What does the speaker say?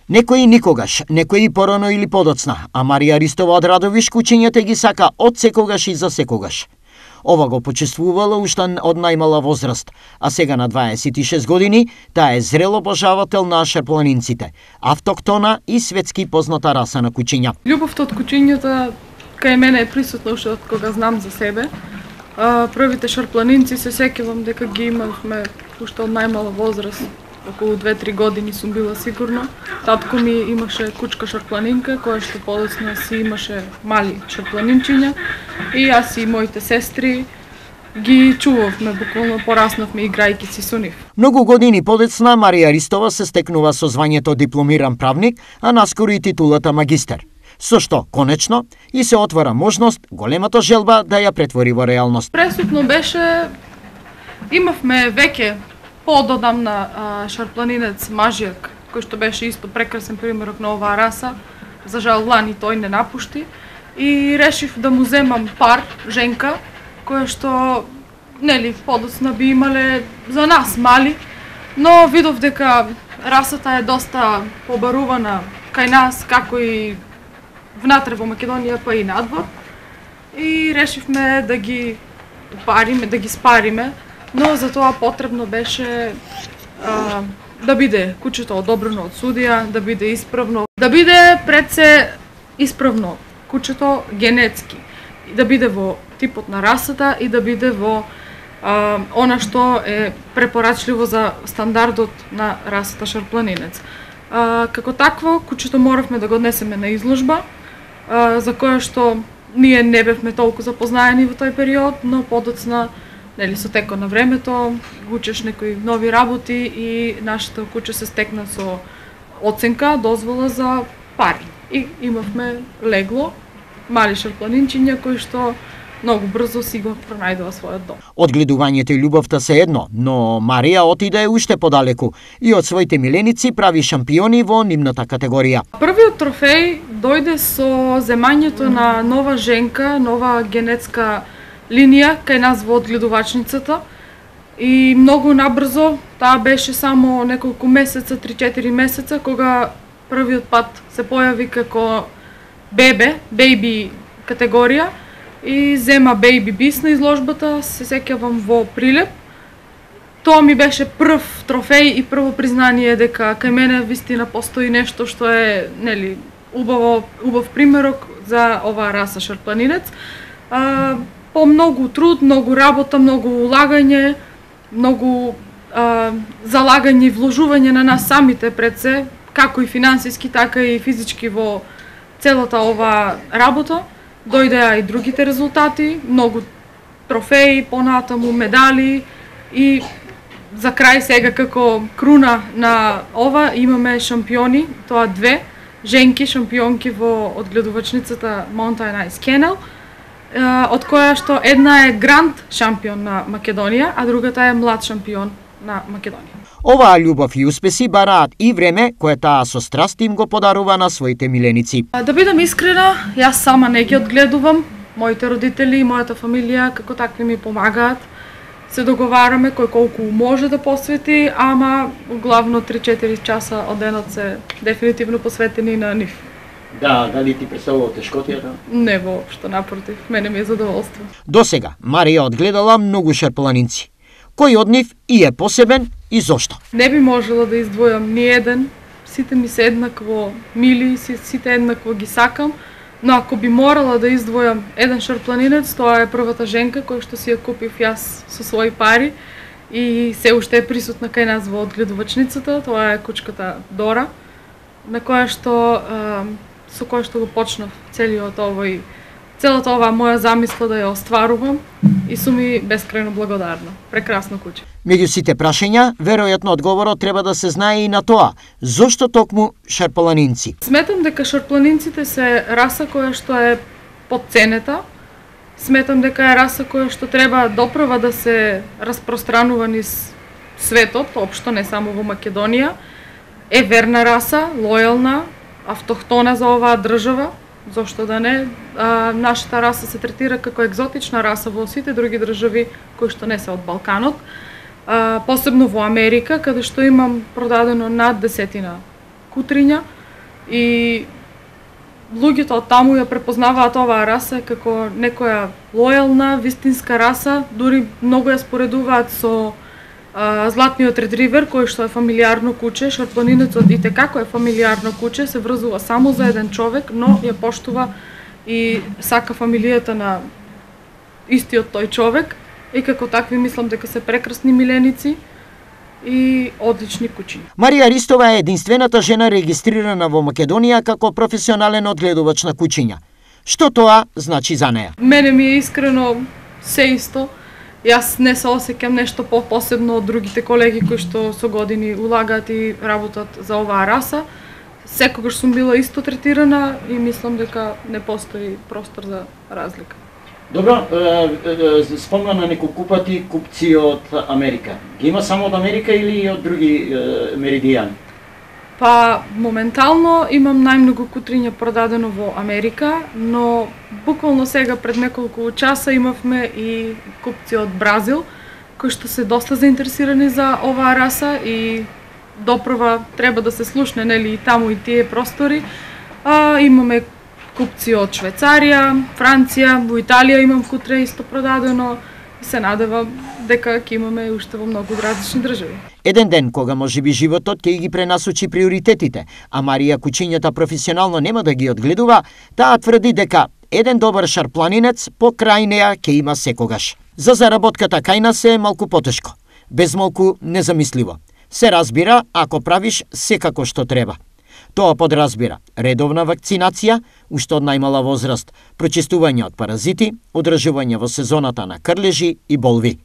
Некои никогаш, некои порано или подоцна, а Марија Ристова од Радовиш кучињата ги сака од секогаш и за секогаш. Ова го почувствувала уште од најмала возраст, а сега на 26 години таа е зрел обожавател на шарпланинците, автоктона и светски позната раса на кучиња. Љубовта од кучињата кај мене е присутна уште од кога знам за себе. Првите шарпланинци се сеќавам дека ги имавме уште од најмала возраст. Околу 2-3 години сум била сигурно. Татко ми имаше кучка шарпланинка, која што подоцна си имаше мали шарпланинчиња и јас и моите сестри ги чувавме, буквално пораснавме играјќи си со нив. Многу години подоцна Марија Ристова се стекнува со звањето дипломиран правник, а наскоро и титулата магистер. Со што, конечно, и се отвора можност големата желба да ја претвори во реалност. Пресутно беше, имавме веќе пододамна шарпланинец мажјак, кој што беше исто прекрасен примерок на оваа раса. За жал лани тој не напушти и решив да му земам пар, женка, која што нели подоцна би имале за нас мали, но видов дека расата е доста побарувана кај нас, како и внатре во Македонија, па и надвор. И решивме да ги упариме, да ги спариме, но за тоа потребно беше да биде кучето одобрено од судија, да биде исправно, да биде пред се исправно кучето генетски, да биде во типот на расата и да биде во она што е препорачливо за стандардот на расата шарпланинец. Како такво, кучето моравме да го однесеме на изложба, за која што ние не бевме толку запознаени во тој период, но подоцна, нели, со текот на времето, учеш некои нови работи и нашето куче се стекна со оценка, дозвола за пари. И имавме легло, мали шарпланинчиња кои што многу брзо си го пронајдува својот дом. Одгледувањето и љубовта се едно, но Марија отиде уште подалеку и од своите миленици прави шампиони во нивната категорија. Првиот трофеј дојде со земањето на нова женка, нова генетска линија кај нас во одгледувачницата и многу набрзо, таа беше само неколку месеца, 3-4 месеца, кога првиот пат се појави како бебе, бејби категорија и зема бејби бис на изложбата, се сеќавам во Прилеп. Тоа ми беше прв трофеј и прво признание дека кај мене вистина постои нешто што е, нели, убав примерок за оваа раса шарпланинец. По многу труд, многу работа, многу улагање, многу залагање и вложување на нас самите пред се, како и финансиски, така и физички во целата оваа работа. Дојдеа и другите резултати, многу трофеи, понатаму медали и за крај сега како круна на ова имаме шампиони, тоа две женки шампионки во одгледувачницата Mountain Ice Kennel, од која што една е гранд шампион на Македонија, а другата е млад шампион на Македонија. Оваа љубов и успеси бараат и време кое таа со страст им го подарува на своите миленици. Да бидам искрена, јас сама не ги одгледувам. Моите родители и мојата фамилија како такви ми помагаат. Се договараме кој колку може да посвети, ама главно 3-4 часа од денот се дефинитивно посветени на нив. Да, дали ти представува тешкотијата? Не воопшто, напротив, мене ми е задоволство. Досега Марија одгледала многу шарпланинци. Кој од нив и е посебен и зошто? Не би можела да издвојам ни еден, сите ми се еднакво мили, сите еднакво ги сакам, но ако би морала да издвојам еден шарпланинец, тоа е првата женка која што си ја купив јас со своји пари и се уште е присутна кај нас во одгледувачницата, тоа е кучката Дора, на која што со која што го почнав целата оваа моја замисла да ја остварувам и сум ми бескрајно благодарна. Прекрасно куче. Меѓу сите прашања, веројатно одговорот треба да се знае и на тоа. Зошто токму шарпланинци? Сметам дека шарпланинците се раса која што е потценета. Сметам дека е раса која што треба допрва да се распространува низ светот, општо не само во Македонија. Е верна раса, лојална, автохтона за оваа држава. Зошто да не? Нашата раса се третира како екзотична раса во сите други држави кои што не се од Балканот. Посебно во Америка, каде што имам продадено над 10 кутриња и луѓето од таму ја препознаваат оваа раса како некоја лојална, вистинска раса, дури многу ја споредуваат со златниот ретривер, кој што е фамилиарно куче. Шарпланинецот и како е фамилиарно куче, се врзува само за еден човек, но ја поштува и сака фамилијата на истиот тој човек. И како такви мислам дека се прекрасни миленици и одлични кучиња. Марија Ристова е единствената жена регистрирана во Македонија како професионален одгледувач на кучиња. Што тоа значи за неа? Мене ми е искрено се исто. Јас не се осеќам нешто посебно од другите колеги кои што со години улагаат и работат за оваа раса. Секогаш сум била исто третирана и мислам дека не постои простор за разлика. Добро, спомна неколку пати купци од Америка. Ги има само од Америка или и од други меридијани? Па, моментално имам најмногу кутриња продадено во Америка, но буквално сега пред неколку часа имавме и купци од Бразил, кои што се доста заинтересирани за оваа раса и допрва треба да се слушне, нели, и таму и тие простори. Имаме купци од Швајцарија, Франција, во Италија имам кутре исто продадено и се надевам дека ќе имаме уште во многу различни држави. Еден ден кога можеби животот ќе ги пренасочи приоритетите, а Марија кучињата професионално нема да ги одгледува, таа тврди дека еден добар шарпланинец покрај неа ќе има секогаш. За заработката кај нас е малку потешко, безмалку незамисливо. Се разбира ако правиш секако што треба. Тоа подразбира редовна вакцинација, уште од најмала возраст, прочистување од паразити, одржување во сезоната на крлежи и болви.